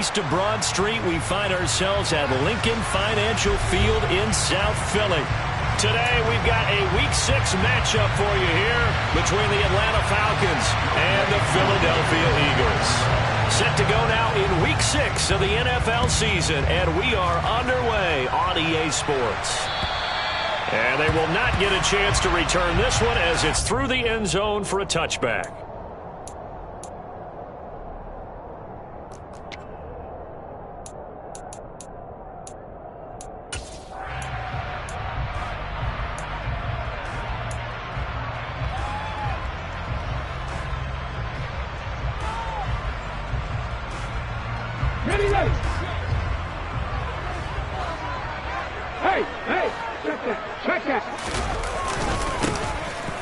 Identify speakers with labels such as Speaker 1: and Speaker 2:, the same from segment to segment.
Speaker 1: east of Broad Street, we find ourselves at Lincoln Financial Field in South Philly. Today, we've got a Week 6 matchup for you here between the Atlanta Falcons and the Philadelphia Eagles. Set to go now in Week 6 of the NFL season, and we are underway on EA Sports. And they will not get a chance to return this one as it's through the end zone for a touchback.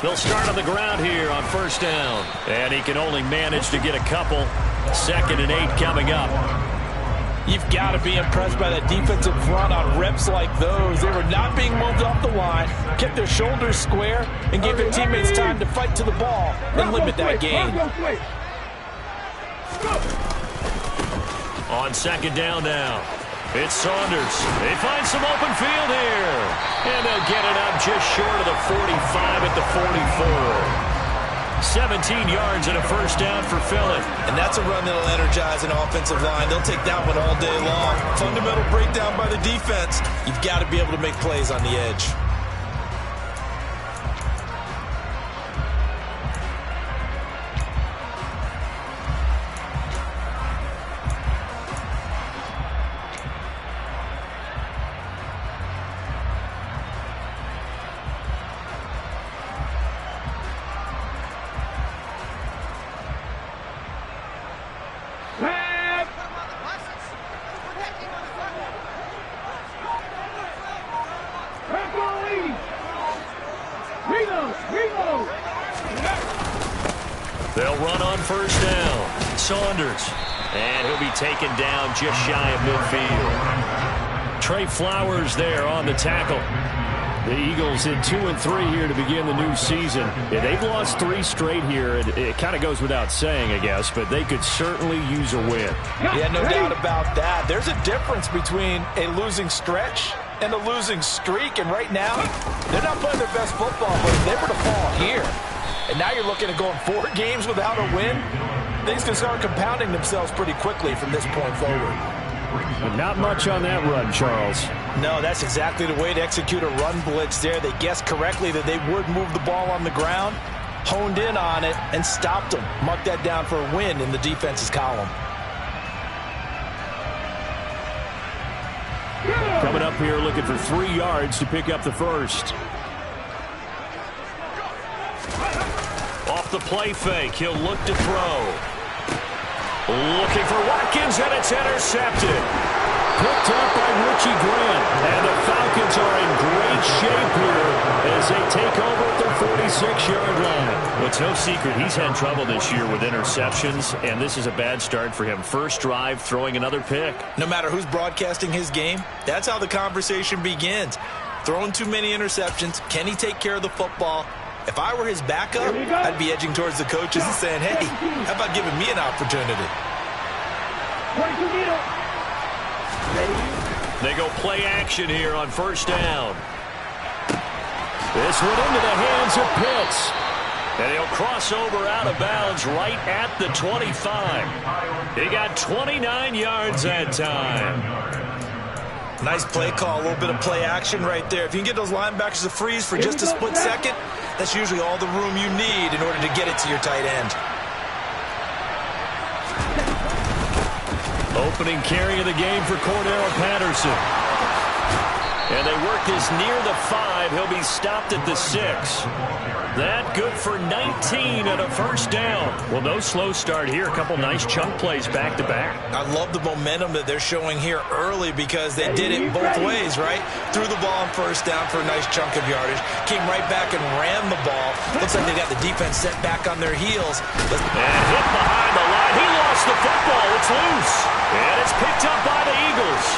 Speaker 1: They'll start on the ground here on first down. And he can only manage to get a couple. 2nd and 8 coming up.
Speaker 2: You've got to be impressed by that defensive front on reps like those. They were not being moved off the line, kept their shoulders square, and gave their teammates time to fight to the ball and limit that gain.
Speaker 1: On 2nd down now. It's Saunders. They find some open field here. And they'll get it up just short of the 45 at the 44. 17 yards and a first down for Philly.
Speaker 2: And that's a run that'll energize an offensive line. They'll take that one all day long. Fundamental breakdown by the defense. You've got to be able to make plays on the edge.
Speaker 1: They'll run on first down. Saunders. And he'll be taken down just shy of midfield. Trey Flowers there on the tackle. The Eagles in 2-3 here to begin the new season. Yeah, they've lost 3 straight here. It kind of goes without saying, I guess, but they could certainly use a win.
Speaker 2: Yeah, no doubt about that. There's a difference between a losing stretch and a losing streak, and right now, they're not playing their best football, but if they were to fall here, and now you're looking at going 4 games without a win, things can start compounding themselves pretty quickly from this point forward.
Speaker 1: But not much on that run, Charles.
Speaker 2: No, that's exactly the way to execute a run blitz there. They guessed correctly that they would move the ball on the ground, honed in on it, and stopped them. Mark that down for a win in the defense's column.
Speaker 1: Coming up here looking for 3 yards to pick up the first. Off the play fake, he'll look to throw. Looking for Watkins, and it's intercepted. Picked up by Richie Grant. And the Falcons are in great shape here as they take over at their 46-yard line. Well, it's no secret he's had trouble this year with interceptions, and this is a bad start for him. First drive, throwing another pick.
Speaker 2: No matter who's broadcasting his game, that's how the conversation begins. Throwing too many interceptions. Can he take care of the football? If I were his backup, I'd be edging towards the coaches and saying, hey, how about giving me an opportunity?
Speaker 1: They go play action here on first down. This one into the hands of Pitts. And he'll cross over out of bounds right at the 25. He got 29 yards that time.
Speaker 2: Nice play call, a little bit of play action right there. If you can get those linebackers to freeze for just a split second, that's usually all the room you need in order to get it to your tight end.
Speaker 1: Opening carry of the game for Cordero Patterson. And they work this near the 5. He'll be stopped at the 6. That good for 19 and a first down. Well, no slow start here. A couple nice chunk plays back-to-back.
Speaker 2: I love the momentum that they're showing here early because they did it both ways, right? Threw the ball on first down for a nice chunk of yardage. Came right back and ran the ball. Looks like they got the defense set back on their heels.
Speaker 1: And hit behind the line. He lost the football. It's loose. And it's picked up by the Eagles.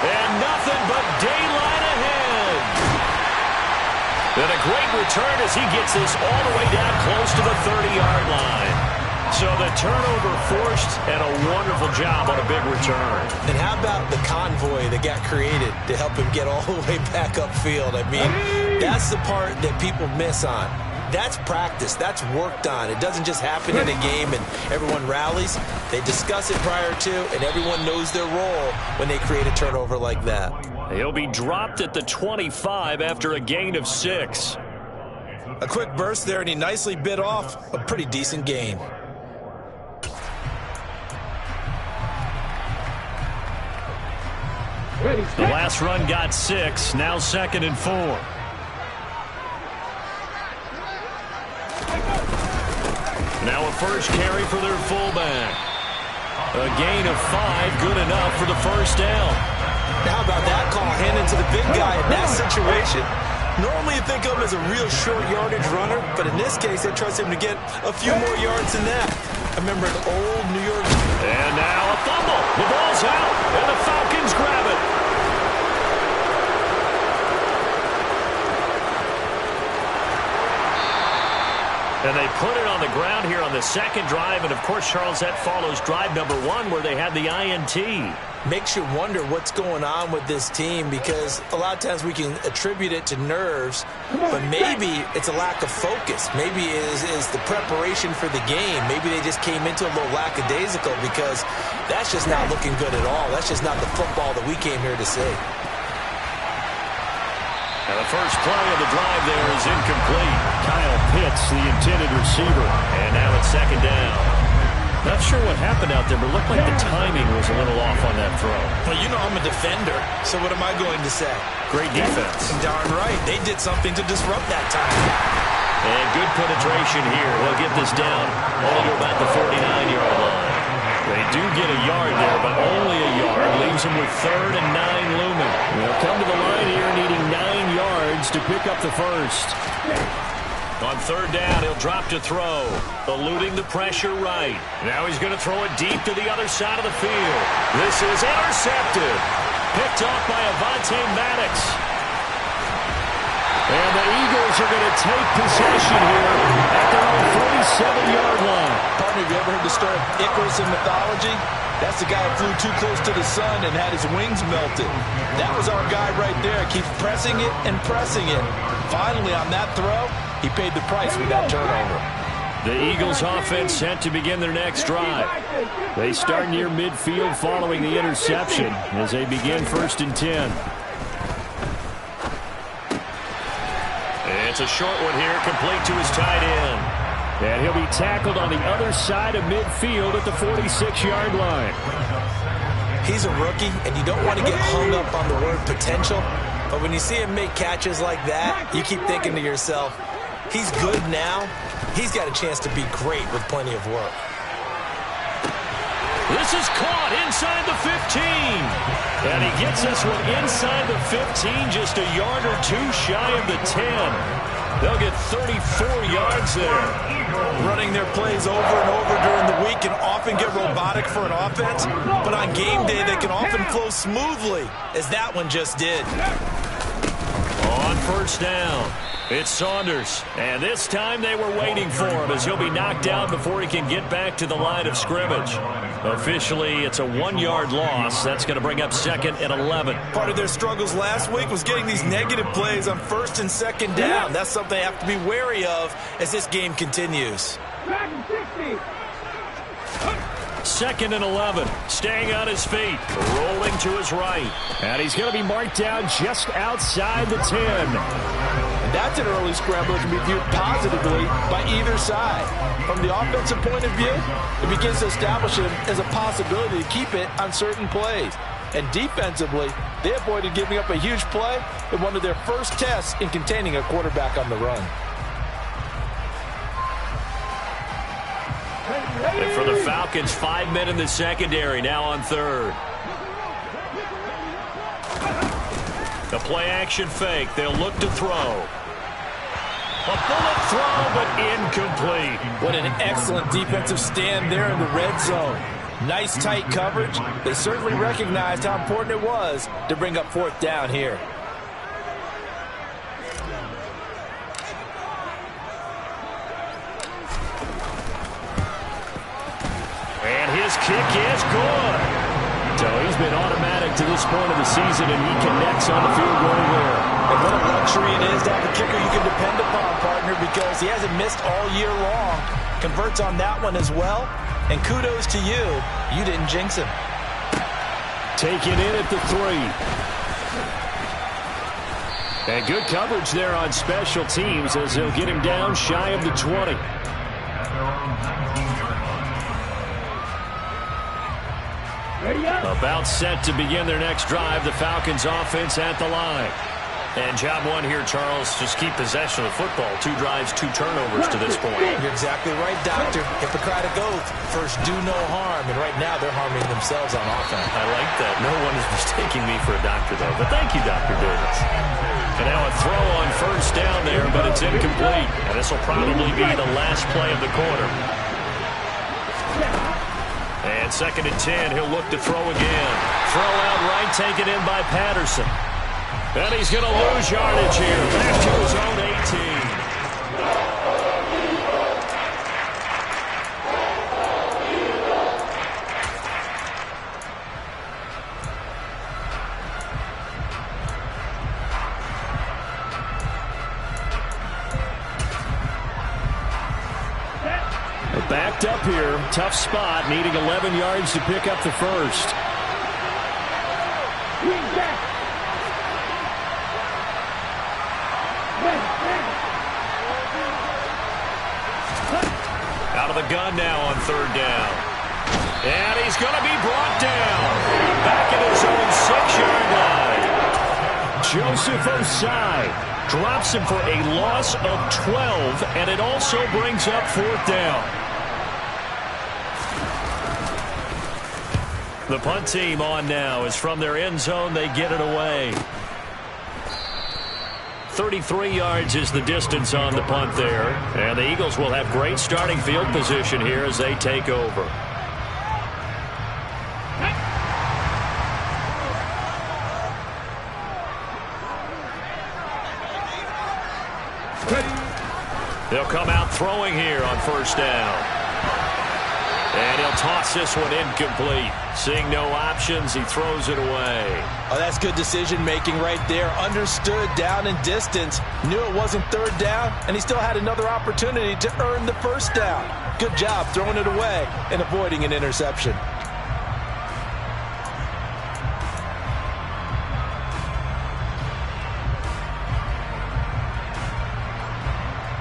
Speaker 1: And nothing but daylight ahead. And a great return as he gets this all the way down close to the 30-yard line. So the turnover forced, and a wonderful job on a big return.
Speaker 2: And how about the convoy that got created to help him get all the way back upfield? I mean, that's the part that people miss on. That's practice. That's worked on. It doesn't just happen in a game and everyone rallies. They discuss it prior to, and everyone knows their role when they create a turnover like that.
Speaker 1: He'll be dropped at the 25 after a gain of 6.
Speaker 2: A quick burst there, and he nicely bit off a pretty decent gain.
Speaker 1: The last run got 6. Now 2nd and 4. Now a first carry for their fullback. A gain of 5, good enough for the first down.
Speaker 2: Now how about that call, handing to the big guy in that situation? Normally you think of him as a real short yardage runner, but in this case they trust him to get a few more yards than that. I remember an old New York...
Speaker 1: And now a fumble. The ball's out, and the Falcons grab it. And they put it on the ground here on the second drive. And, of course, Charles, that follows drive number 1 where they had the INT.
Speaker 2: Makes you wonder what's going on with this team, because a lot of times we can attribute it to nerves, but maybe it's a lack of focus. Maybe it is the preparation for the game. Maybe they just came into a little lackadaisical, because that's just not looking good at all. That's just not the football that we came here to see.
Speaker 1: And the first play of the drive there is incomplete. Kyle Pitts, the intended receiver. And now it's 2nd down. Not sure what happened out there, but it looked like the timing was a little off on that throw.
Speaker 2: Well, you know I'm a defender, so what am I going to say?
Speaker 1: Great defense.
Speaker 2: Darn right. They did something to disrupt that time.
Speaker 1: And good penetration here. They'll get this down only to about the 49-yard line. They do get a yard there, but only a yard. Leaves them with 3rd and 9 looming. They'll come to the line here needing 9 yards to pick up the first. On 3rd down, he'll drop to throw, eluding the pressure right. Now he's going to throw it deep to the other side of the field. This is intercepted. Picked off by Avonte Maddox. And the Eagles are going to take possession here at their own 47-yard line.
Speaker 2: Partner, have you ever heard the story of Icarus in mythology? That's the guy who flew too close to the sun and had his wings melted. That was our guy right there. Keeps pressing it and pressing it. Finally, on that throw, he paid the price with that turnover.
Speaker 1: The Eagles offense set to begin their next drive. They start near midfield following the interception as they begin 1st and 10. It's a short one here, complete to his tight end. And he'll be tackled on the other side of midfield at the 46-yard line.
Speaker 2: He's a rookie, and you don't want to get hung up on the word potential. But when you see him make catches like that, you keep thinking to yourself, he's good now. He's got a chance to be great with plenty of work.
Speaker 1: This is caught inside the 15. And he gets this one inside the 15, just a yard or 2 shy of the 10. They'll get 34 yards there.
Speaker 2: Running their plays over and over during the week can often get robotic for an offense, but on game day they can often flow smoothly, as that one just did.
Speaker 1: On 1st down, it's Saunders. And this time they were waiting for him, as he'll be knocked down before he can get back to the line of scrimmage. Officially, it's a 1-yard loss. That's going to bring up 2nd and 11.
Speaker 2: Part of their struggles last week was getting these negative plays on 1st and 2nd down. That's something they have to be wary of as this game continues.
Speaker 1: 2nd and 11, staying on his feet, rolling to his right. And he's going to be marked down just outside the 10.
Speaker 2: And that's an early scramble that can be viewed positively by either side. From the offensive point of view, it begins to establish him as a possibility to keep it on certain plays. And defensively, they avoided giving up a huge play in one of their first tests in containing a quarterback on the run.
Speaker 1: And for the Falcons, 5 men in the secondary, now on 3rd. The play-action fake. They'll look to throw. A bullet throw, but incomplete.
Speaker 2: What an excellent defensive stand there in the red zone. Nice tight coverage. They certainly recognized how important it was to bring up 4th down here.
Speaker 1: good. So he's been automatic to this point of the season, and he connects on the field goal there.
Speaker 2: And what a luxury it is to have a kicker you can depend upon, partner, because he hasn't missed all year long. Converts on that one as well. And kudos to you. You didn't jinx him.
Speaker 1: Taken in at the 3. And good coverage there on special teams as they'll get him down shy of the 20. About set to begin their next drive. The Falcons offense at the line. And job one here, Charles, just keep possession of the football. 2 drives, 2 turnovers to this point.
Speaker 2: You're exactly right, Doctor. Hippocratic oath. First, do no harm. And right now, they're harming themselves on offense.
Speaker 1: I like that. No one is mistaking me for a doctor, though. But thank you, Dr. Davis. And now a throw on first down there, but it's incomplete. And this will probably be the last play of the quarter. And 2nd and 10, he'll look to throw again. Throw out right, taken in by Patterson. And he's going to lose yardage here. Back to his own 18. Backed up here. Tough spot. Needing 11 yards to pick up the first. Out of the gun now on 3rd down. And he's going to be brought down. Back at his own 6-yard line. Joseph Osai drops him for a loss of 12, and it also brings up 4th down. The punt team on now as from their end zone they get it away. 33 yards is the distance on the punt there. And the Eagles will have great starting field position here as they take over. They'll come out throwing here on 1st down. And he'll toss this one incomplete. Seeing no options, he throws it away.
Speaker 2: Oh, that's good decision-making right there. Understood down and distance. Knew it wasn't 3rd down, and he still had another opportunity to earn the 1st down. Good job throwing it away and avoiding an interception.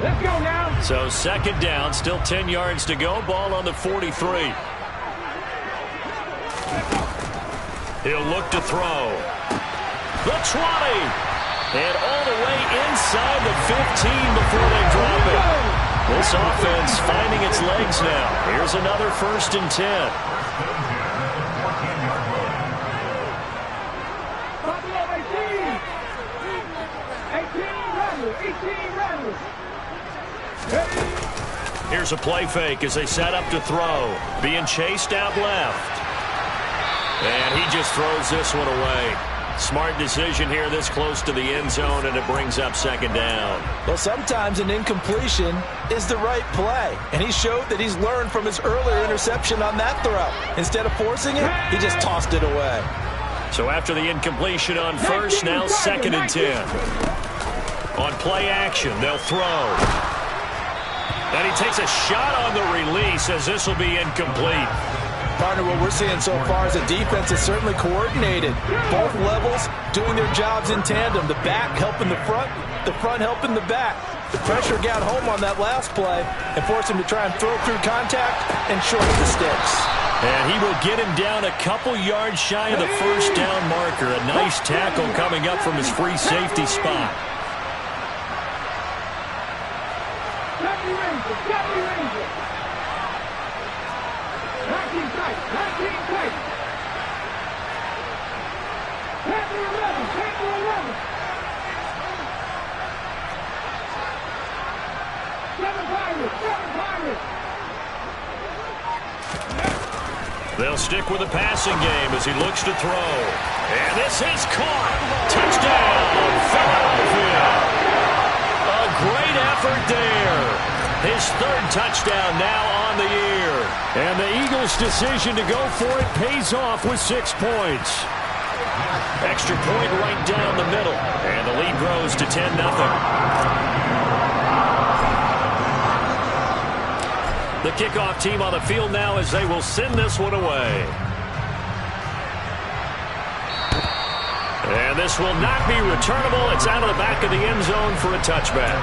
Speaker 3: Let's go now.
Speaker 1: So 2nd down, still 10 yards to go. Ball on the 43. He'll look to throw. The 20. And all the way inside the 15 before they drop it. This offense finding its legs now. Here's another 1st and 10. Here's a play fake as they set up to throw. Being chased out left. And he just throws this one away. Smart decision here this close to the end zone, and it brings up 2nd down.
Speaker 2: Well, sometimes an incompletion is the right play. And he showed that he's learned from his earlier interception on that throw. Instead of forcing it, he just tossed it away.
Speaker 1: So after the incompletion on first, now 2nd and 10. On play action, they'll throw. And he takes a shot on the release as this will be incomplete.
Speaker 2: Partner, what we're seeing so far is a defense is certainly coordinated. Both levels doing their jobs in tandem. The back helping the front helping the back. The pressure got home on that last play and forced him to try and throw through contact and short of the sticks.
Speaker 1: And he will get him down a couple yards shy of the 1st down marker. A nice tackle coming up from his free safety spot. They'll stick with the passing game as he looks to throw. And this is caught. Touchdown, Philadelphia. A great effort there. His third touchdown now on the year. And the Eagles' decision to go for it pays off with 6 points. Extra point right down the middle. And the lead grows to 10-0. The kickoff team on the field now as they will send this one away. And this will not be returnable. It's out of the back of the end zone for a touchback.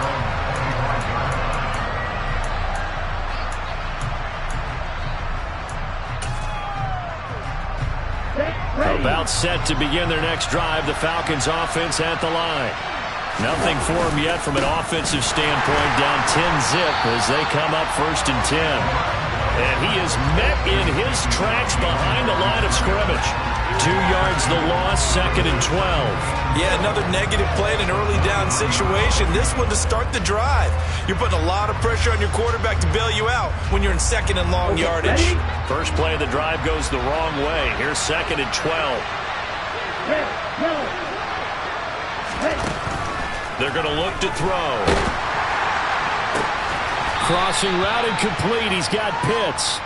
Speaker 1: About set to begin their next drive. The Falcons offense at the line. Nothing for them yet from an offensive standpoint. Down 10-zip as they come up 1st and 10. And he is met in his tracks behind the line of scrimmage. 2 yards the loss, 2nd and 12.
Speaker 2: Yeah, another negative play in an early down situation. This one to start the drive. You're putting a lot of pressure on your quarterback to bail you out when you're in 2nd and long yardage.
Speaker 1: First play of the drive goes the wrong way. Here's 2nd and 12. They're going to look to throw. Crossing route incomplete. He's got Pitts.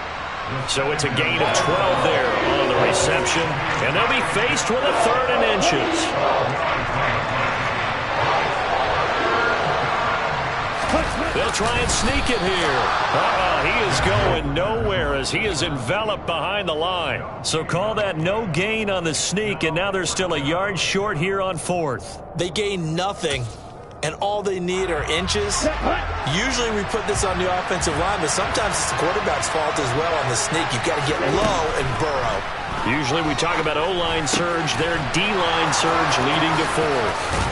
Speaker 1: So it's a gain of 12 there on the reception. And they'll be faced with a 3rd and inches. They'll try and sneak it here. He is going nowhere as he is enveloped behind the line. So call that no gain on the sneak, and now they're still a yard short here on 4th.
Speaker 2: They gain nothing, and all they need are inches. Usually we put this on the offensive line, but sometimes it's the quarterback's fault as well on the sneak. You've got to get low and burrow.
Speaker 1: Usually we talk about O-line surge. Their D-line surge leading to 4th.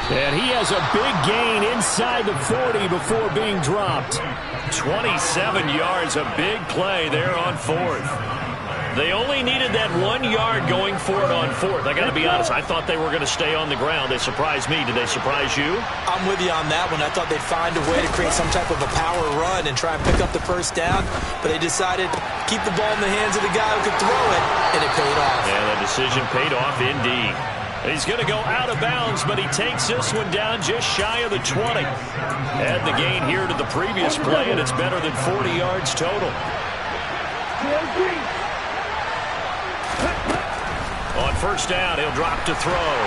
Speaker 1: And he has a big gain inside the 40 before being dropped. 27 yards, a big play there on 4th. They only needed that 1 yard going for it on 4th. I got to be honest, I thought they were going to stay on the ground. They surprised me. Did they surprise you?
Speaker 2: I'm with you on that one. I thought they'd find a way to create some type of a power run and try and pick up the first down, but they decided to keep the ball in the hands of the guy who could throw it, and it paid off.
Speaker 1: Yeah, that decision paid off indeed. He's going to go out of bounds, but he takes this one down just shy of the 20. Add the gain here to the previous play, and it's better than 40 yards total. On first down, he'll drop to throw.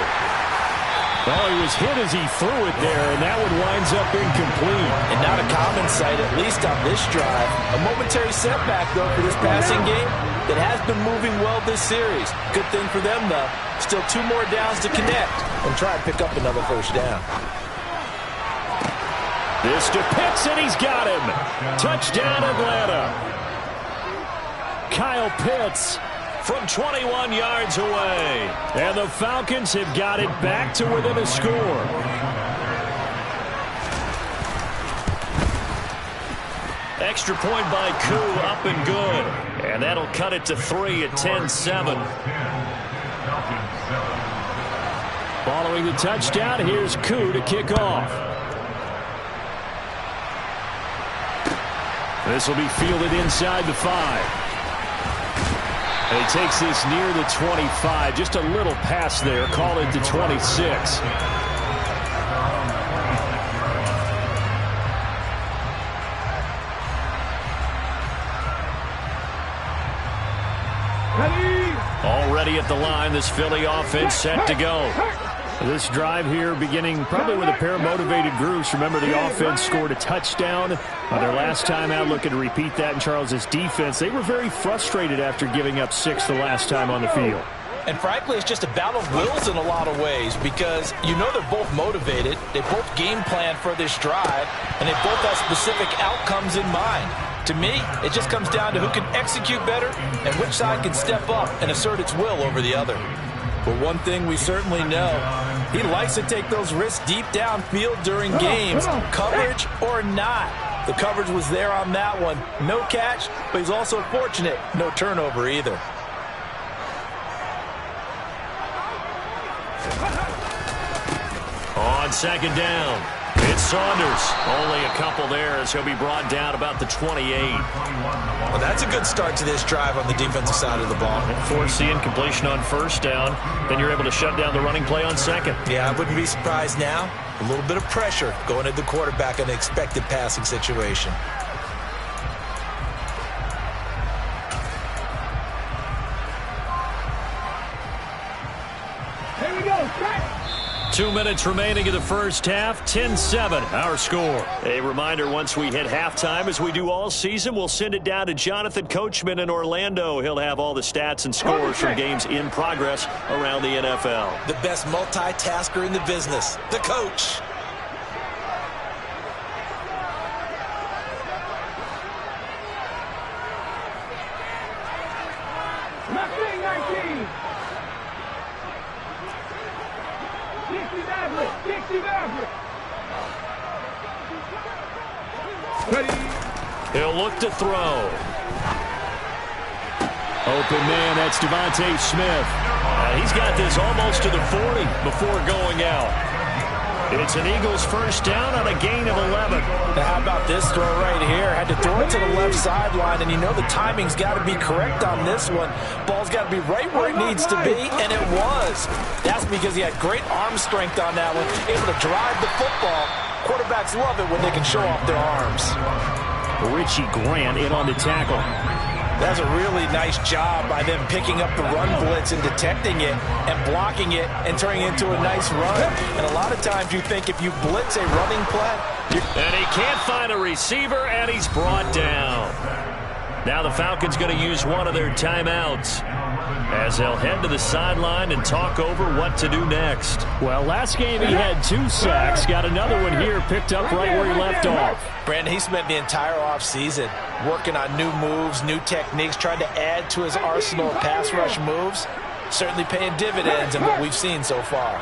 Speaker 1: Well, he was hit as he threw it there, and that one winds up incomplete.
Speaker 2: And not a common sight, at least on this drive. A momentary setback, though, for this passing game that has been moving well this series. Good thing for them, though. Still 2 more downs to connect and try and pick up another first down.
Speaker 1: This to Pitts, and he's got him. Touchdown, Atlanta. Kyle Pitts from 21 yards away. And the Falcons have got it back to within a score. Extra point by Koo, up and good. And that'll cut it to 3 at 10-7. Following the touchdown, here's Koo to kick off. This will be fielded inside the 5. And he takes this near the 25. Just a little pass there. Call it to 26. Already at the line, this Philly offense set to go. This drive here beginning probably with a pair of motivated groups. Remember, the offense scored a touchdown on their last time out. Looking to repeat that in Charles's defense. They were very frustrated after giving up 6 the last time on the field.
Speaker 2: And frankly, it's just a battle of wills in a lot of ways because you know they're both motivated. They both game plan for this drive, and they both have specific outcomes in mind. To me, it just comes down to who can execute better and which side can step up and assert its will over the other. But one thing we certainly know, he likes to take those risks deep downfield during games, coverage or not. The coverage was there on that one. No catch, but he's also fortunate, no turnover either.
Speaker 1: On second down, it's Saunders. Only a couple there as he'll be brought down about the 28.
Speaker 2: Well, that's a good start to this drive on the defensive side of the ball.
Speaker 1: Force the incompletion on first down. Then you're able to shut down the running play on second.
Speaker 2: Yeah, I wouldn't be surprised now A little bit of pressure going at the quarterback in an expected passing situation.
Speaker 3: Here we go. Strike.
Speaker 1: 2 minutes remaining in the first half. 10-7, our score. A reminder, once we hit halftime, as we do all season, we'll send it down to Jonathan Coachman in Orlando. He'll have all the stats and scores from games in progress around the NFL.
Speaker 2: The best multitasker in the business, the coach.
Speaker 3: Mustang 19. 60 Maverick. 60 Maverick. Ready.
Speaker 1: He'll look to throw. Open man, that's Devontae Smith. He's got this almost to the 40 before going out. It's an Eagles first down on a gain of 11.
Speaker 2: Now how about this throw right here? Had to throw it to the left sideline, and you know the timing's got to be correct on this one. Ball's got to be right where it needs to be, and it was. That's because he had great arm strength on that one, able to drive the football. Quarterbacks love it when they can show off their arms.
Speaker 1: Richie Grant in on the tackle.
Speaker 2: That's a really nice job by them picking up the run blitz and detecting it and blocking it and turning it into a nice run. And a lot of times you think if you blitz a running play,
Speaker 1: and he can't find a receiver, and he's brought down. Now the Falcons going to use one of their timeouts as they'll head to the sideline and talk over what to do next. Well, last game he had 2 sacks. Got another one here picked up right where he left off.
Speaker 2: Brandon, he spent the entire offseason working on new moves, new techniques, trying to add to his arsenal of pass rush moves. Certainly paying dividends in what we've seen so far.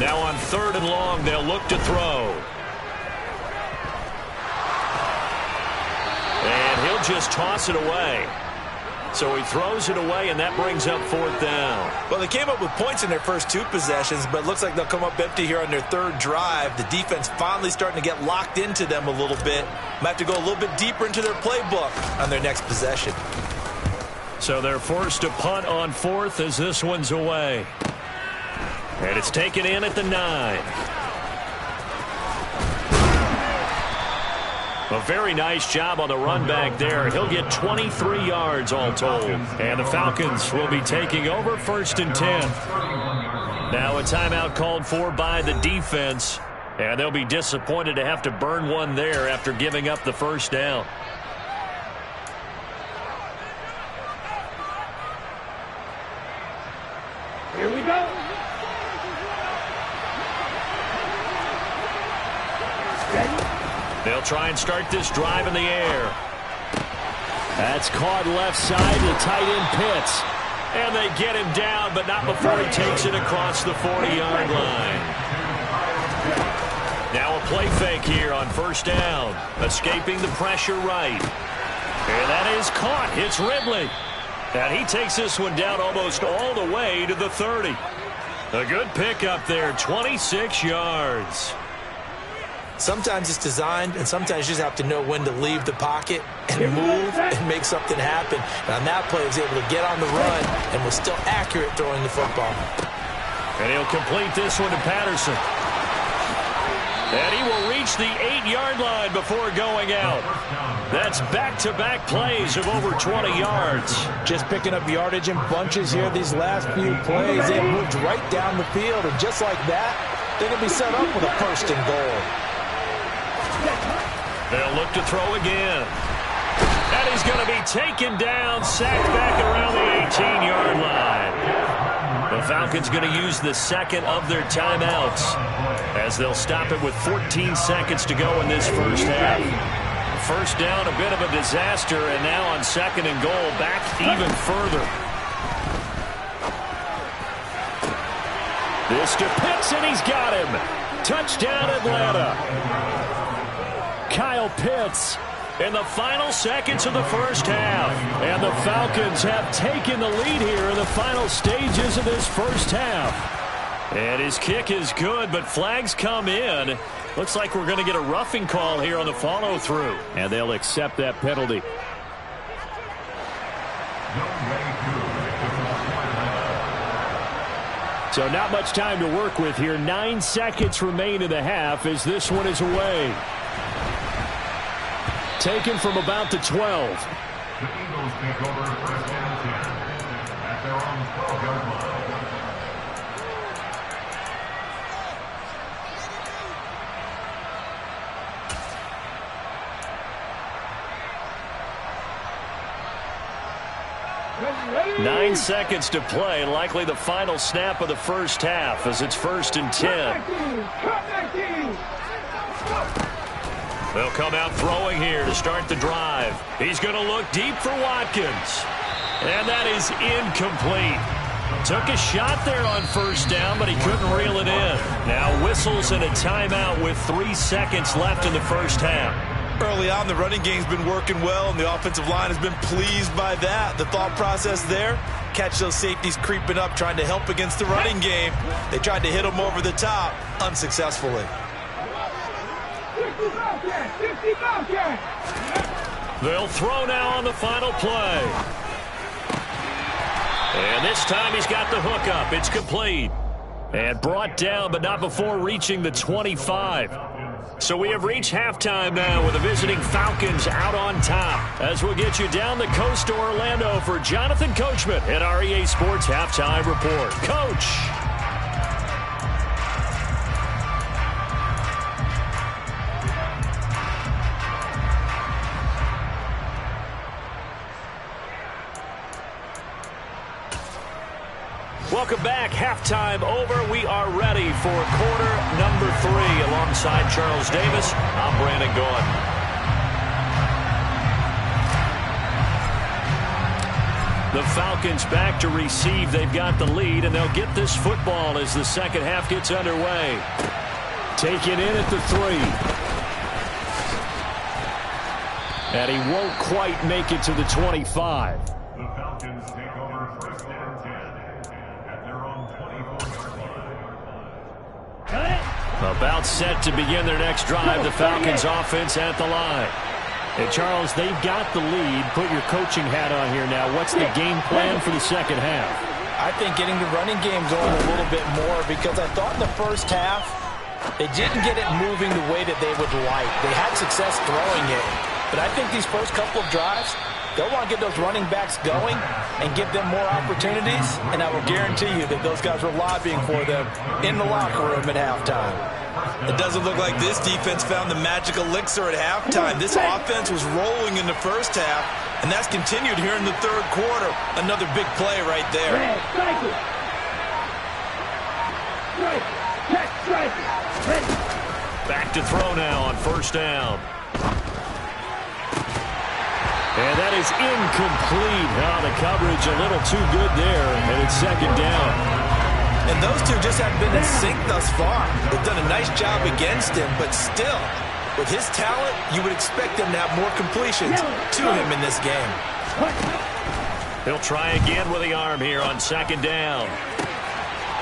Speaker 1: Now on 3rd and long, they'll look to throw. And he'll just toss it away. So he throws it away, and that brings up 4th down.
Speaker 2: Well, they came up with points in their first 2 possessions, but it looks like they'll come up empty here on their 3rd drive. The defense finally starting to get locked into them a little bit. Might have to go a little bit deeper into their playbook on their next possession.
Speaker 1: So they're forced to punt on 4th as this one's away. And it's taken in at the 9. A very nice job on the run back there. He'll get 23 yards all told. And the Falcons will be taking over 1st and 10. Now a timeout called for by the defense. And they'll be disappointed to have to burn one there after giving up the first down.
Speaker 3: Here we go.
Speaker 1: They'll try and start this drive in the air. That's caught left side to tight end Pitts. And they get him down, but not before he takes it across the 40-yard line. Now a play fake here on 1st down. Escaping the pressure right. And that is caught. It's Ridley. And he takes this one down almost all the way to the 30. A good pickup there, 26 yards.
Speaker 2: Sometimes it's designed, and sometimes you just have to know when to leave the pocket and move and make something happen. And on that play, he was able to get on the run and was still accurate throwing the football.
Speaker 1: And he'll complete this one to Patterson. And he will reach the 8-yard line before going out. That's back-to-back plays of over 20 yards.
Speaker 2: Just picking up yardage in bunches here these last few plays. They have moved right down the field, and just like that, they're going to be set up with a 1st and goal.
Speaker 1: They'll look to throw again. And he's going to be taken down, sacked back around the 18-yard line. The Falcons going to use the 2nd of their timeouts as they'll stop it with 14 seconds to go in this first half. First down, a bit of a disaster, and now on 2nd and goal, back even further. This to Pitts, and he's got him. Touchdown, Atlanta. Kyle Pitts in the final seconds of the first half. And the Falcons have taken the lead here in the final stages of this first half. And his kick is good, but flags come in. Looks like we're going to get a roughing call here on the follow-through. And they'll accept that penalty. So not much time to work with here. 9 seconds remain in the half as this one is away. Taken from about the 12.
Speaker 4: The Eagles take over first and 10 at their own 12-yard line.
Speaker 3: Ready.
Speaker 1: 9 seconds to play. Likely the final snap of the first half as it's 1st and 10.
Speaker 3: Cut 19.
Speaker 1: They'll come out throwing here to start the drive. He's going to look deep for Watkins. And that is incomplete. Took a shot there on first down, but he couldn't reel it in. Now whistles and a timeout with 3 seconds left in the first half.
Speaker 2: Early on, the running game's been working well, and the offensive line has been pleased by that. The thought process there, catch those safeties creeping up, trying to help against the running game. They tried to hit them over the top, unsuccessfully.
Speaker 3: 60 Bobcat. 60 Bobcat.
Speaker 1: They'll throw now on the final play. And this time he's got the hook up. It's complete. And brought down, but not before reaching the 25. So we have reached halftime now with the visiting Falcons out on top. As we'll get you down the coast to Orlando for Jonathan Coachman at our EA Sports Halftime Report. Coach. Welcome back. Halftime over. We are ready for quarter number 3. Alongside Charles Davis, I'm Brandon Gordon. The Falcons back to receive. They've got the lead, and they'll get this football as the second half gets underway. Taken in at the 3. And he won't quite make it to the 25.
Speaker 4: The Falcons take over first and 10 at their own 24-yard line.
Speaker 1: About set to begin their next drive. The Falcons offense at the line. And Charles, they've got the lead. Put your coaching hat on here now. What's the game plan for the second half?
Speaker 2: I think getting the running game going a little bit more, because I thought in the first half they didn't get it moving the way that they would like. They had success throwing it, but I think these first couple of drives, they'll want to get those running backs going and give them more opportunities, and I will guarantee you that those guys were lobbying for them in the locker room at halftime. It doesn't look like this defense found the magic elixir at halftime. This offense was rolling in the first half, and that's continued here in the third quarter. Another big play right there.
Speaker 3: Red, strike it. Strike. Check, strike it. Ready.
Speaker 1: Back to throw now on first down. And that is incomplete. Oh, the coverage a little too good there, and it's second down.
Speaker 2: And those two just haven't been in sync thus far. They've done a nice job against him, but still, with his talent, you would expect them to have more completions to him in this game.
Speaker 1: He'll try again with the arm here on second down.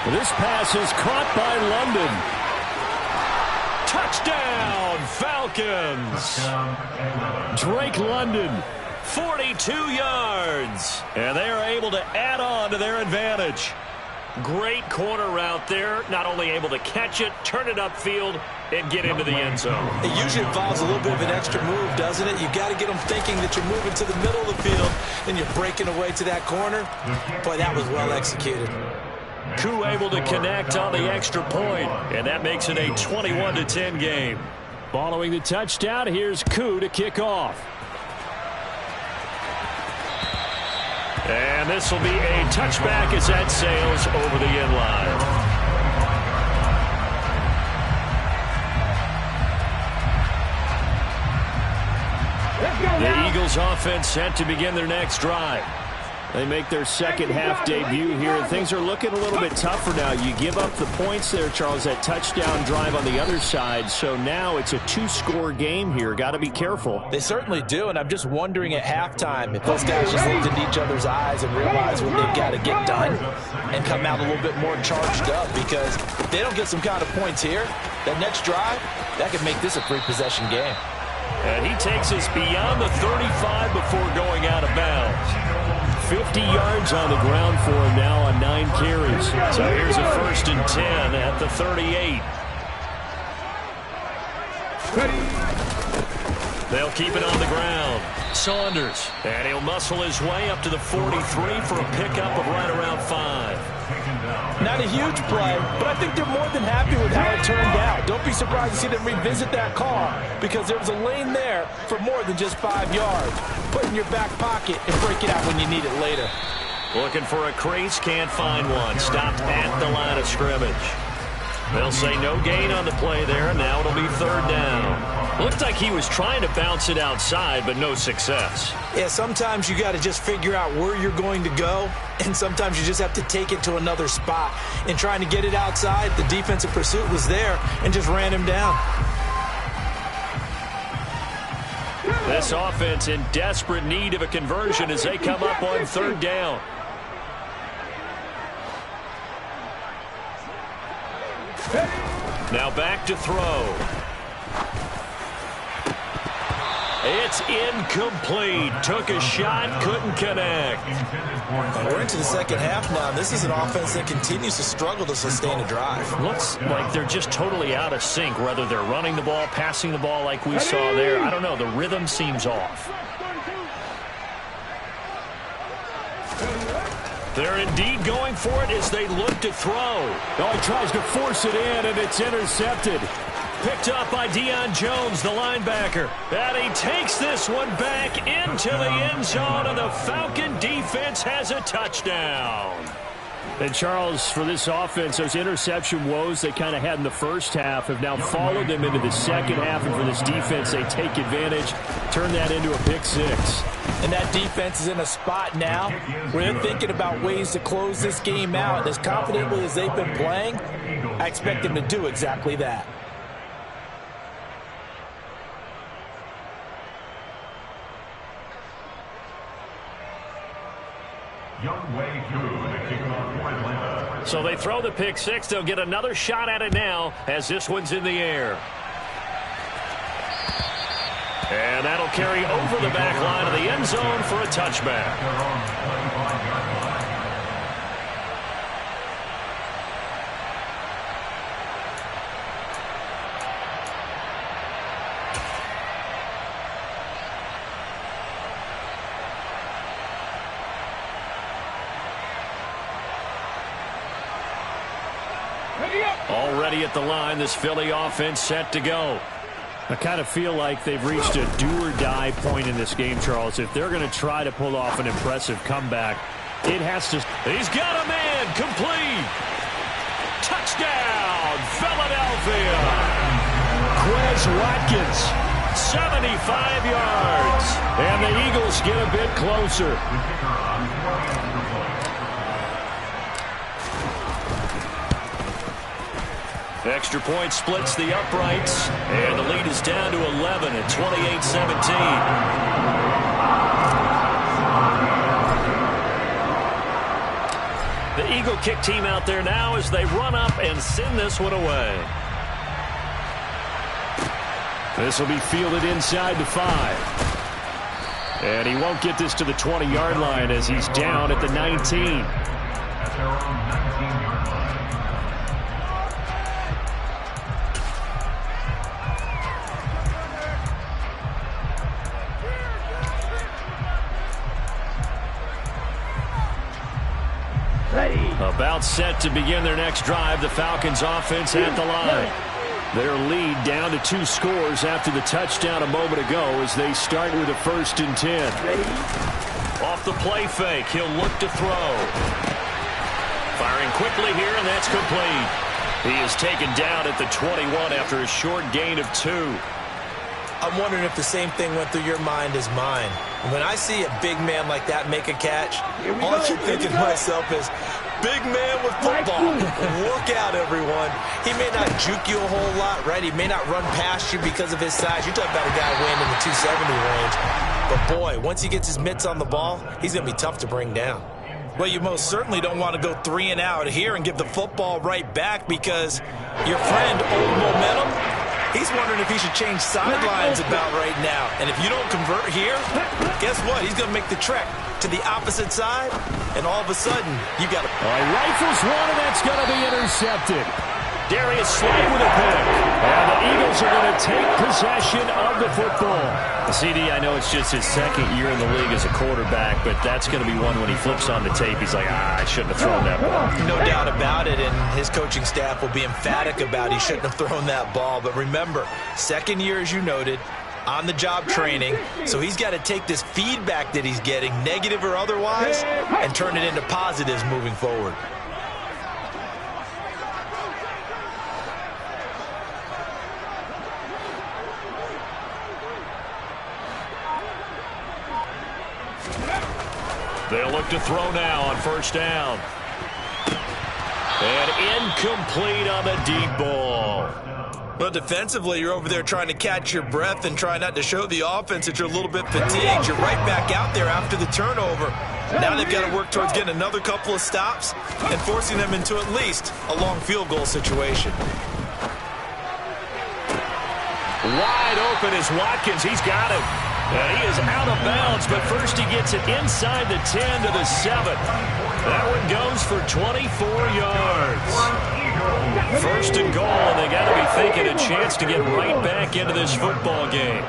Speaker 1: This pass is caught by London. Touchdown, Falcons. Drake London, 42 yards. And they are able to add on to their advantage. Great corner route there. Not only able to catch it, turn it upfield, and get into the end zone.
Speaker 2: It usually involves a little bit of an extra move, doesn't it? You've got to get them thinking that you're moving to the middle of the field, and you're breaking away to that corner. Boy, that was well executed.
Speaker 1: Koo able to connect on the extra point, and that makes it a 21-10 game. Following the touchdown, here's Koo to kick off. And this will be a touchback as that sails over the end line. The Eagles offense set to begin their next drive. They make their second half debut here. Things are looking a little bit tougher now. You give up the points there, Charles, that touchdown drive on the other side. So now it's a 2-score game here. Got to be careful.
Speaker 2: They certainly do, and I'm just wondering at halftime if those guys just looked into each other's eyes and realized what they've got to get done and come out a little bit more charged up, because if they don't get some kind of points here, that next drive, that could make this a 3-possession game.
Speaker 1: And he takes us beyond the 35 before going out of bounds. 50 yards on the ground for him now on 9 carries. So here's a 1st and 10 at the 38. They'll keep it on the ground. Saunders. And he'll muscle his way up to the 43 for a pickup of right around 5.
Speaker 2: Not a huge play, but I think they're more than happy with how it turned out. Don't be surprised to see them revisit that call because there was a lane there for more than just 5 yards. Put it in your back pocket and break it out when you need it later.
Speaker 1: Looking for a crease, can't find one. Stopped at the line of scrimmage. They'll say no gain on the play there, and now it'll be 3rd down. Looked like he was trying to bounce it outside, but no success.
Speaker 2: Yeah, sometimes you got to just figure out where you're going to go, and sometimes you just have to take it to another spot. And trying to get it outside, the defensive pursuit was there and just ran him down.
Speaker 1: This offense in desperate need of a conversion as they come up on 3rd down. Now back to throw. It's incomplete. Took a shot, couldn't connect.
Speaker 2: We're into the second half now. This is an offense that continues to struggle to sustain a drive.
Speaker 1: Looks like they're just totally out of sync, whether they're running the ball, passing the ball like we saw there. I don't know. The rhythm seems off. They're indeed going for it as they look to throw. Oh, he tries to force it in, and it's intercepted. Picked up by Deion Jones, the linebacker. And he takes this one back into the end zone, and the Falcon defense has a touchdown. And, Charles, for this offense, those interception woes they kind of had in the first half have now followed them into the second half. And for this defense, they take advantage, turn that into a pick 6.
Speaker 2: And that defense is in a spot now where they're thinking about ways to close this game out. And as confidently as they've been playing, I expect them to do exactly that.
Speaker 1: So they throw the pick 6. They'll get another shot at it now as this one's in the air. And that'll carry over the back line of the end zone for a touchback. Already at the line, this Philly offense set to go. I kind of feel like they've reached a do-or-die point in this game, Charles. If they're going to try to pull off an impressive comeback, it has to... He's got a man, complete. Touchdown, Philadelphia. Quez Watkins, 75 yards. And the Eagles get a bit closer. Extra point splits the uprights, and the lead is down to 11 at 28-17. The Eagle kick team out there now as they run up and send this one away. This will be fielded inside the 5. And he won't get this to the 20-yard line as he's down at the 19.
Speaker 4: At their own 19-yard line.
Speaker 1: About set to begin their next drive, the Falcons offense at the line. Their lead down to 2 scores after the touchdown a moment ago as they start with a 1st and 10. Off the play fake, he'll look to throw. Firing quickly here, and that's complete. He is taken down at the 21 after a short gain of 2.
Speaker 2: I'm wondering if the same thing went through your mind as mine. When I see a big man like that make a catch, all I keep thinking to myself is, big man with football. Look out, everyone. He may not juke you a whole lot, right? He may not run past you because of his size. You're talking about a guy weighing in the 270 range. But, boy, once he gets his mitts on the ball, he's going to be tough to bring down. Well, you most certainly don't want to go 3 and out here and give the football right back because your friend, Old Momentum, He's wondering if he should change sidelines about right now. And if you don't convert here, guess what? He's going to make the trek to the opposite side, and all of a sudden, you got
Speaker 1: rifles one, and that's going to be intercepted. Darius Slay with a pick. And the Eagles are going to take possession of the football. CD, I know it's just his second year in the league as a quarterback, but that's going to be one when he flips on the tape. He's like, I shouldn't have thrown that ball.
Speaker 2: No doubt about it, and his coaching staff will be emphatic about he shouldn't have thrown that ball. But remember, second year, as you noted, on-the-job training, so he's got to take this feedback that he's getting, negative or otherwise, and turn it into positives moving forward.
Speaker 1: They'll look to throw now on first down. And incomplete on the deep ball.
Speaker 2: Well, defensively, you're over there trying to catch your breath and try not to show the offense that you're a little bit fatigued. You're right back out there after the turnover. Now they've got to work towards getting another couple of stops and forcing them into at least a long field goal situation.
Speaker 1: Wide open is Watkins. He's got it. And he is out of bounds, but first he gets it inside the 10 to the 7. That one goes for 24 yards. First and goal, and they got to be thinking a chance to get right back into this football game.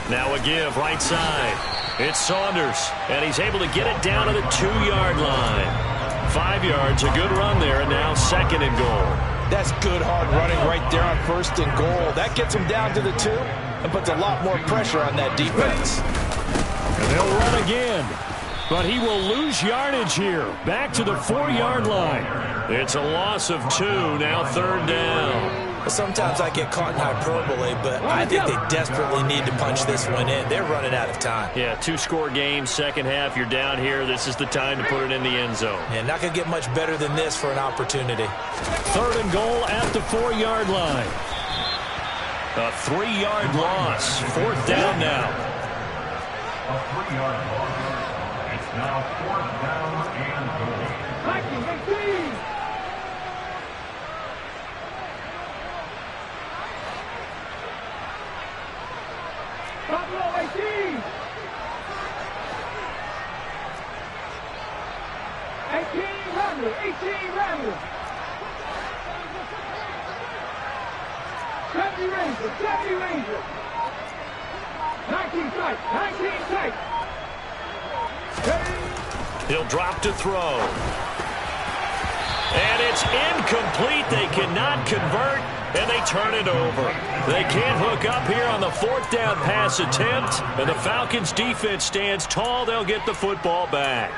Speaker 1: Now a give right side. It's Saunders, and he's able to get it down to the 2-yard line. 5 yards, a good run there, and now second and goal.
Speaker 2: That's good hard running right there on first and goal. That gets him down to the 2 and puts a lot more pressure on that defense.
Speaker 1: And they'll run again. But he will lose yardage here. Back to the 4-yard line. It's a loss of 2, now third down.
Speaker 2: Well, sometimes I get caught in hyperbole, but I think they desperately need to punch this one in. They're running out of time.
Speaker 1: Yeah, 2-score game, second half, you're down here. This is the time to put it in the end zone.
Speaker 2: Yeah, not going to get much better than this for an opportunity.
Speaker 1: Third and goal at the 4-yard line. A 3-yard loss. Fourth down now.
Speaker 4: A 3-yard loss. It's now fourth down and goal.
Speaker 3: Buffalo 18. 18 Randall. 18 Randall. 70 Ranger. 70 Ranger. 19 tight. 19 tight.
Speaker 1: He'll drop to throw. And it's incomplete. They cannot convert, and they turn it over. They can't hook up here on the fourth down pass attempt, and the Falcons defense stands tall. They'll get the football back.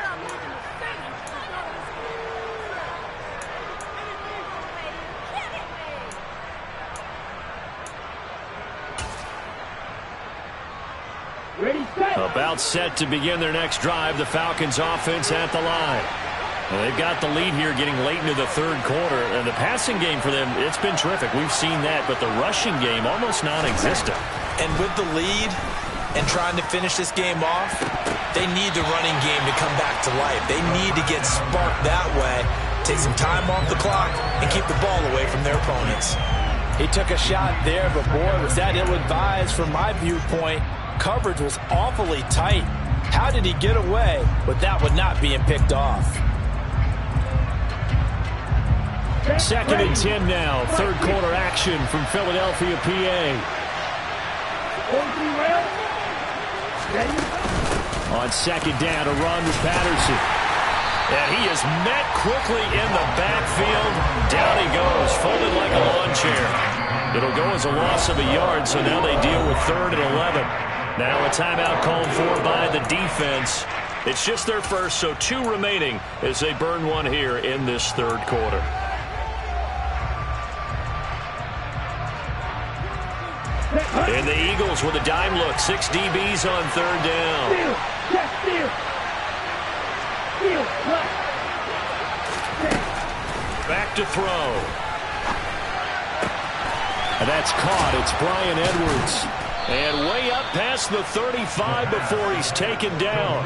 Speaker 1: About set to begin their next drive, the Falcons offense at the line. Well, they've got the lead here getting late into the third quarter, and the passing game for them, it's been terrific. We've seen that, but the rushing game almost non-existent.
Speaker 2: And with the lead and trying to finish this game off, they need the running game to come back to life. They need to get sparked that way, take some time off the clock, and keep the ball away from their opponents. He took a shot there, but boy, was that ill-advised from my viewpoint. Coverage was awfully tight. How did he get away with that one not being picked off?
Speaker 1: Second and 10 now. Third quarter action from Philadelphia, PA. On second down, a run with Patterson. And he is met quickly in the backfield. Down he goes, folded like a lawn chair. It'll go as a loss of a yard, so now they deal with third and 11. Now a timeout called for by the defense. It's just their first, so 2 remaining as they burn one here in this third quarter. And the Eagles with a dime look. 6 DBs on third down. Back to throw. And that's caught. It's Brian Edwards. And way up past the 35 before he's taken down.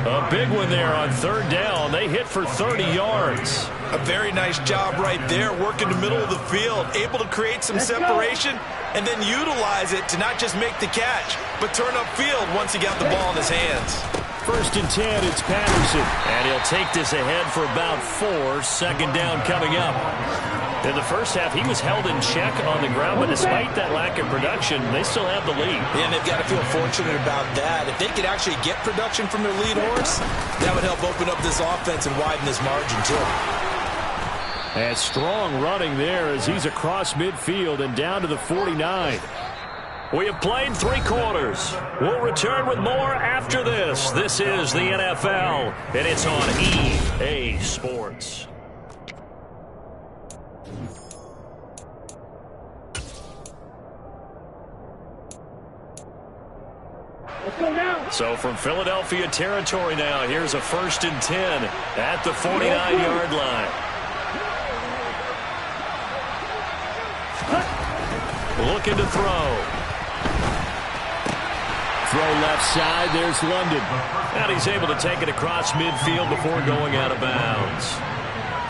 Speaker 1: A big one there on third down. They hit for 30 yards.
Speaker 2: A very nice job right there, working the middle of the field, able to create some separation and then utilize it to not just make the catch, but turn upfield once he got the ball in his hands.
Speaker 1: 1st and 10, it's Patterson. And he'll take this ahead for about 4. Second down coming up. In the first half, he was held in check on the ground, but despite that lack of production, they still have the lead.
Speaker 2: And they've got to feel fortunate about that. If they could actually get production from their lead horse, that would help open up this offense and widen this margin, too.
Speaker 1: And strong running there as he's across midfield and down to the 49. We have played 3 quarters. We'll return with more after this. This is the NFL, and it's on EA Sports.
Speaker 3: Let's go now.
Speaker 1: So from Philadelphia territory now, here's a 1st and 10 at the 49-yard line. Looking to throw. Throw left side, there's London. And he's able to take it across midfield before going out of bounds.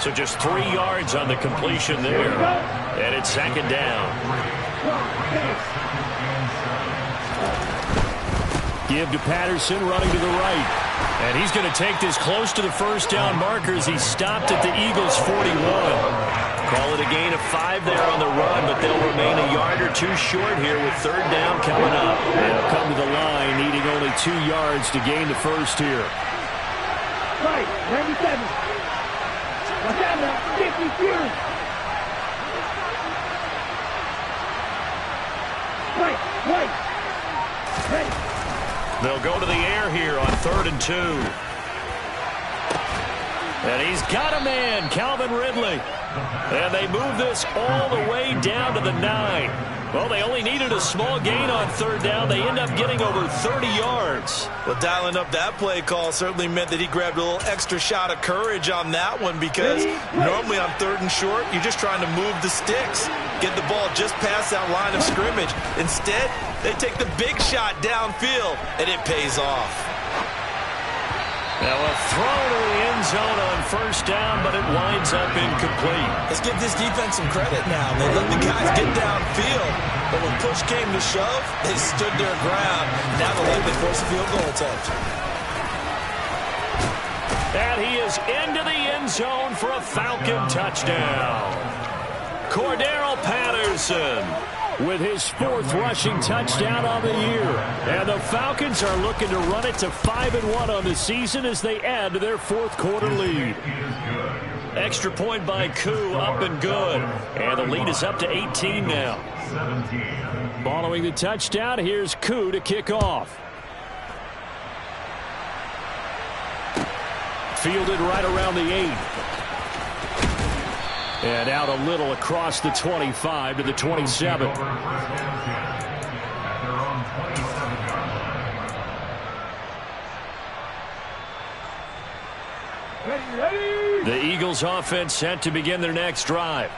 Speaker 1: So just 3 yards on the completion there. And it's 2nd down. Give to Patterson, running to the right. And he's going to take this close to the 1st down markers. He stopped at the Eagles' 41. Call it a gain of 5 there on the run, but they'll remain a yard or 2 short here with 3rd down coming up. They'll come to the line, needing only 2 yards to gain the 1st here.
Speaker 3: Right, 97. Watch out now, 52. Right. Ready.
Speaker 1: They'll go to the air here on 3rd and 2. And he's got a man, Calvin Ridley. And they move this all the way down to the 9. Well, they only needed a small gain on 3rd down. They end up getting over 30 yards.
Speaker 2: Well, dialing up that play call certainly meant that he grabbed a little extra shot of courage on that one, because normally on 3rd and short, you're just trying to move the sticks, get the ball just past that line of scrimmage. Instead, they take the big shot downfield, and it pays off.
Speaker 1: Now a throw to the end zone on 1st down, but it winds up incomplete.
Speaker 2: Let's give this defense some credit now. They let the guys get downfield, but when push came to shove, they stood their ground. Now they'll likely force a field goal attempt.
Speaker 1: And he is into the end zone for a Falcon touchdown. Cordero Patterson with his 4th rushing touchdown on the year. And the Falcons are looking to run it to 5-1 on the season as they add to their 4th quarter lead. Extra point by Koo, up and good. And the lead is up to 18 now. Following the touchdown, here's Koo to kick off. Fielded right around the 8. And out a little across the 25 to the 27. The Eagles offense set to begin their next drive.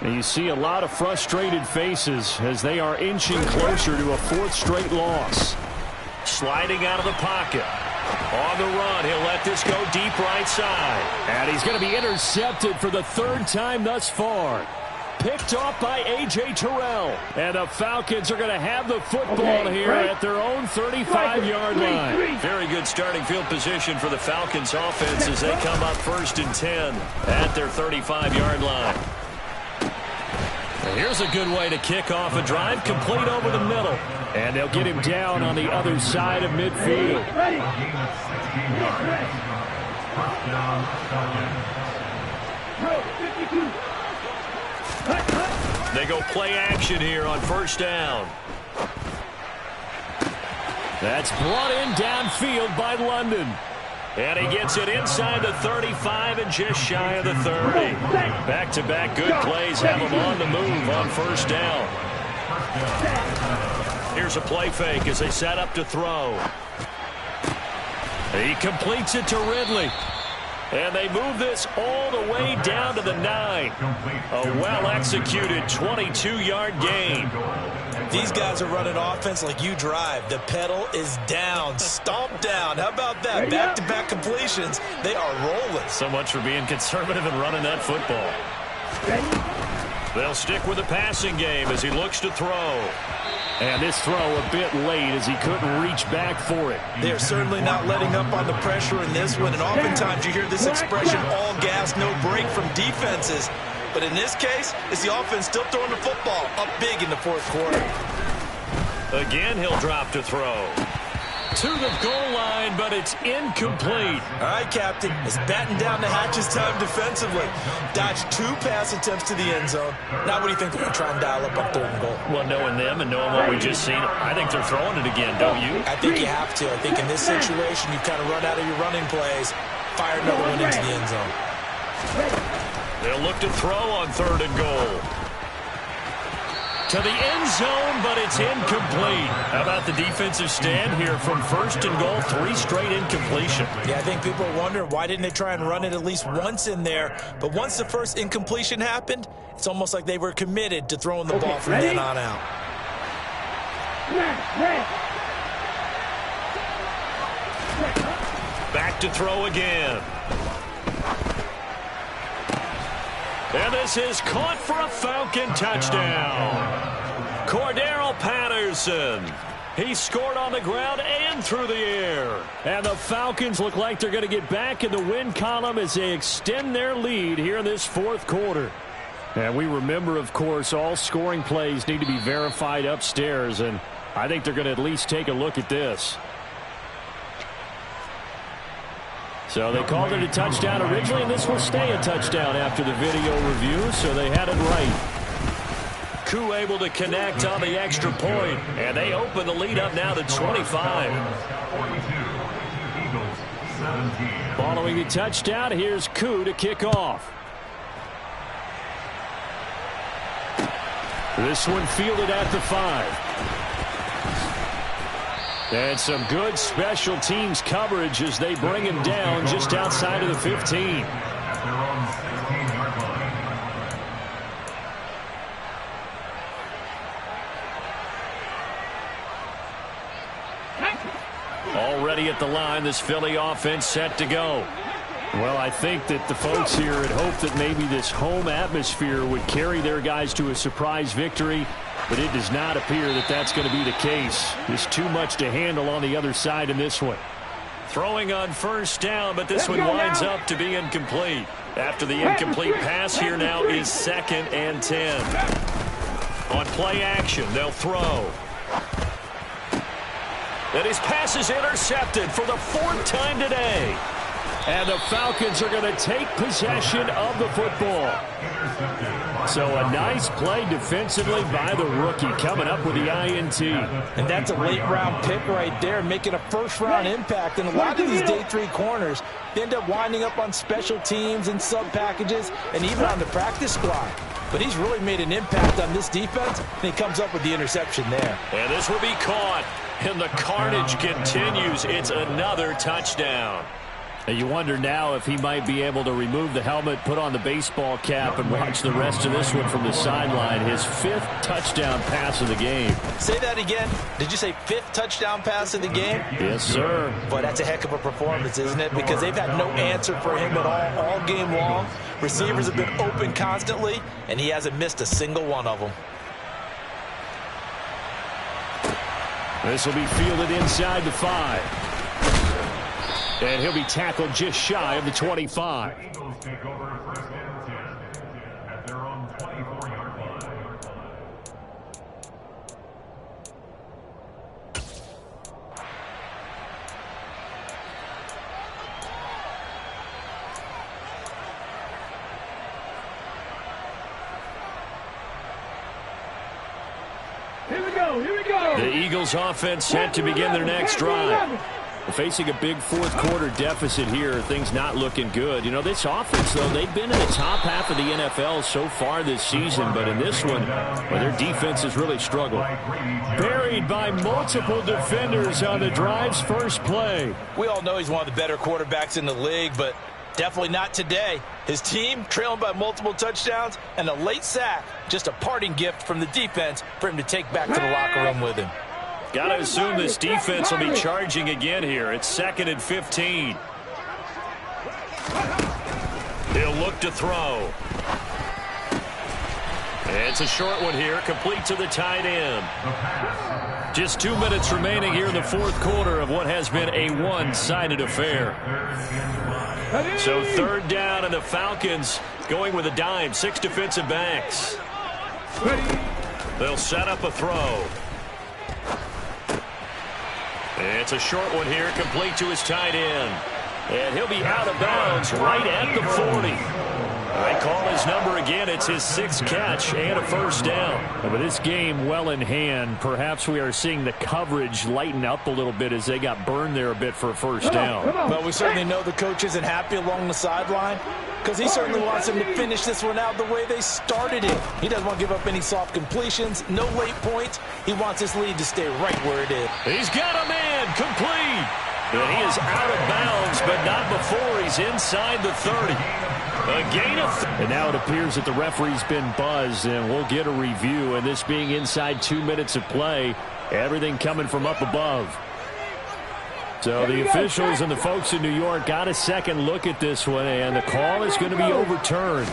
Speaker 1: And you see a lot of frustrated faces as they are inching closer to a 4th straight loss. Sliding out of the pocket. On the run, he'll let this go deep right side. And he's going to be intercepted for the 3rd time thus far. Picked off by A.J. Terrell. And the Falcons are going to have the football here at their own 35-yard line. Very good starting field position for the Falcons offense as they come up 1st and 10 at their 35-yard line. Here's a good way to kick off a drive, complete over the middle. And they'll get him down on the other side of midfield. They go play action here on 1st down. That's brought in downfield by London. And he gets it inside the 35 and just shy of the 30. Back-to-back good plays have him on the move on 1st down. Here's a play fake as they set up to throw. He completes it to Ridley. And they move this all the way down to the 9. A well-executed 22-yard gain.
Speaker 2: These guys are running offense like you drive. The pedal is down, stomped down. How about that? Back-to-back completions. They are rolling.
Speaker 1: So much for being conservative and running that football. They'll stick with the passing game as he looks to throw. And this throw a bit late as he couldn't reach back for it.
Speaker 2: They're certainly not letting up on the pressure in this one. And oftentimes you hear this expression, all gas, no break from defenses. But in this case, it's the offense still throwing the football up big in the fourth quarter.
Speaker 1: Again, he'll drop to throw. To the goal line, but it's incomplete.
Speaker 2: All right, Captain. It's batten down the hatches time defensively. Dodged 2 pass attempts to the end zone. Now what do you think they're going to try and dial up on 3rd and goal?
Speaker 1: Well, knowing them and knowing what we just seen, I think they're throwing it again, don't you?
Speaker 2: I think you have to. I think in this situation, you kind of run out of your running plays, fire another one into the end zone.
Speaker 1: They'll look to throw on 3rd and goal. To the end zone, but it's incomplete. How about the defensive stand here from 1st and goal, 3 straight incompletion.
Speaker 2: Yeah, I think people are wondering why didn't they try and run it at least once in there. But once the first incompletion happened, it's almost like they were committed to throwing the ball from then on out.
Speaker 1: Back to throw again. And this is caught for a Falcon touchdown. Cordero Patterson. He scored on the ground and through the air. And the Falcons look like they're going to get back in the win column as they extend their lead here in this 4th quarter. And we remember, of course, all scoring plays need to be verified upstairs. And I think they're going to at least take a look at this. So they called it a touchdown originally, and this will stay a touchdown after the video review, so they had it right. Koo able to connect on the extra point, and they open the lead up now to 25. Following the touchdown, here's Koo to kick off. This one fielded at the 5. And some good special teams coverage as they bring him down just outside of the 15. Already at the line, this Philly offense set to go. Well, I think that the folks here had hoped that maybe this home atmosphere would carry their guys to a surprise victory. But it does not appear that that's going to be the case. There's too much to handle on the other side in this one. Throwing on 1st down, but this one winds up to be incomplete. After the incomplete pass, here now is 2nd and 10. On play action, they'll throw. And his pass is intercepted for the 4th time today. And the Falcons are going to take possession of the football. So a nice play defensively by the rookie coming up with the INT.
Speaker 2: And that's a late-round pick right there, making a first-round impact. And a lot of these day 3 corners end up winding up on special teams and sub-packages and even on the practice squad. But he's really made an impact on this defense, and he comes up with the interception there.
Speaker 1: And this will be caught, and the carnage continues. It's another touchdown. And you wonder now if he might be able to remove the helmet, put on the baseball cap, and watch the rest of this one from the sideline. His 5th touchdown pass of the game.
Speaker 2: Say that again. Did you say 5th touchdown pass of the game?
Speaker 1: Yes, sir.
Speaker 2: Boy, that's a heck of a performance, isn't it? Because they've had no answer for him at all game long. Receivers have been open constantly, and he hasn't missed a single one of them.
Speaker 1: This will be fielded inside the 5. And he'll be tackled just shy of the 25.
Speaker 4: Bengals take over 1st and 10 at their own 24-yard line.
Speaker 3: Here we go, here we go.
Speaker 1: The Eagles offense set to begin their next drive. Facing a big 4th quarter deficit here, things not looking good. You know, this offense, though, they've been in the top half of the NFL so far this season, but in this one, well, their defense has really struggled. Buried by multiple defenders on the drive's first play.
Speaker 2: We all know he's one of the better quarterbacks in the league, but Definitely not today. His team trailing by multiple touchdowns and a late sack. Just a parting gift from the defense for him to take back to the locker room with him.
Speaker 1: Got to assume this defense will be charging again here. It's 2nd and 15. He'll look to throw. It's a short one here, complete to the tight end. Just 2 minutes remaining here in the fourth quarter of what has been a one-sided affair. So 3rd down, and the Falcons going with a dime. 6 defensive backs. They'll set up a throw. It's a short one here, complete to his tight end. And he'll be out of bounds right at the 40. They call his number again. It's his 6th catch and a first down.
Speaker 5: And with this game well in hand, perhaps we are seeing the coverage lighten up a little bit as they got burned there a bit for a first down.
Speaker 2: Well, we certainly know the coach isn't happy along the sideline because he certainly wants them to finish this one out the way they started it. He doesn't want to give up any soft completions, no late points. He wants his lead to stay right where it is.
Speaker 1: He's got a man complete. And he is out of bounds, but not before he's inside the 30. A gain of
Speaker 5: and now it appears that the referee's been buzzed, and we'll get a review. And this being inside 2 minutes of play, everything coming from up above. So the officials and the folks in New York got a second look at this one, and the call is going to be overturned.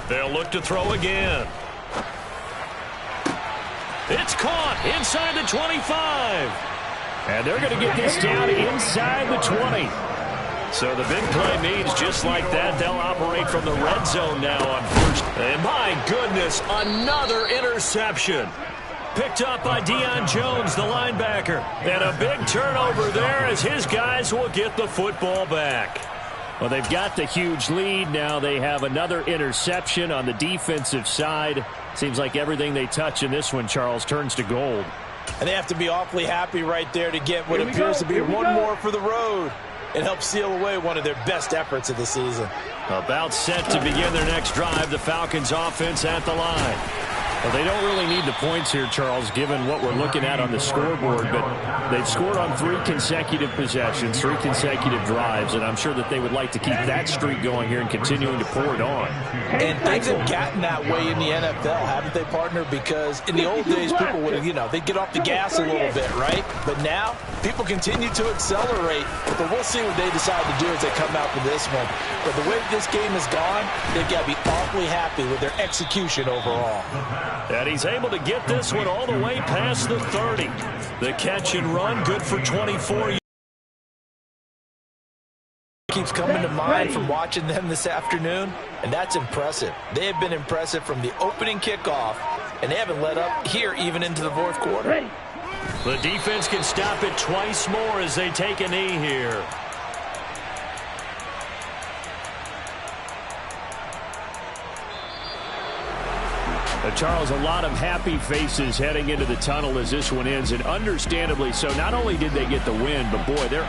Speaker 1: They'll look to throw again. It's caught inside the 25.
Speaker 5: And they're going to get this down inside the 20.
Speaker 1: So the big play means just like that, they'll operate from the red zone now on first. And my goodness, another interception. Picked up by Deion Jones, the linebacker. And a big turnover there as his guys will get the football back.
Speaker 5: Well, they've got the huge lead. Now they have another interception on the defensive side. Seems like everything they touch in this one, Charles, turns to gold.
Speaker 2: And they have to be awfully happy right there to get what appears to be one more for the road. It helps seal away one of their best efforts of the season.
Speaker 1: About set to begin their next drive, the Falcons offense at the line.
Speaker 5: Well, they don't really need the points here, Charles, given what we're looking at on the scoreboard, but they've scored on 3 consecutive possessions, 3 consecutive drives, and I'm sure that they would like to keep that streak going here and continuing to pour it on.
Speaker 2: And things have gotten that way in the NFL, haven't they, partner? Because in the old days, people would, they'd get off the gas a little bit, right? But now, people continue to accelerate, but we'll see what they decide to do as they come out with this one. But the way this game has gone, they've got to be awfully happy with their execution overall.
Speaker 1: And he's able to get this one all the way past the 30. The catch and run, good for 24.
Speaker 2: Keeps coming to mind from watching them this afternoon, and that's impressive. They have been impressive from the opening kickoff, and they haven't let up here even into the fourth quarter.
Speaker 1: The defense can stop it twice more as they take a knee here.
Speaker 5: Charles, a lot of happy faces heading into the tunnel as this one ends, and understandably so. Not only did they get the win, but boy, they're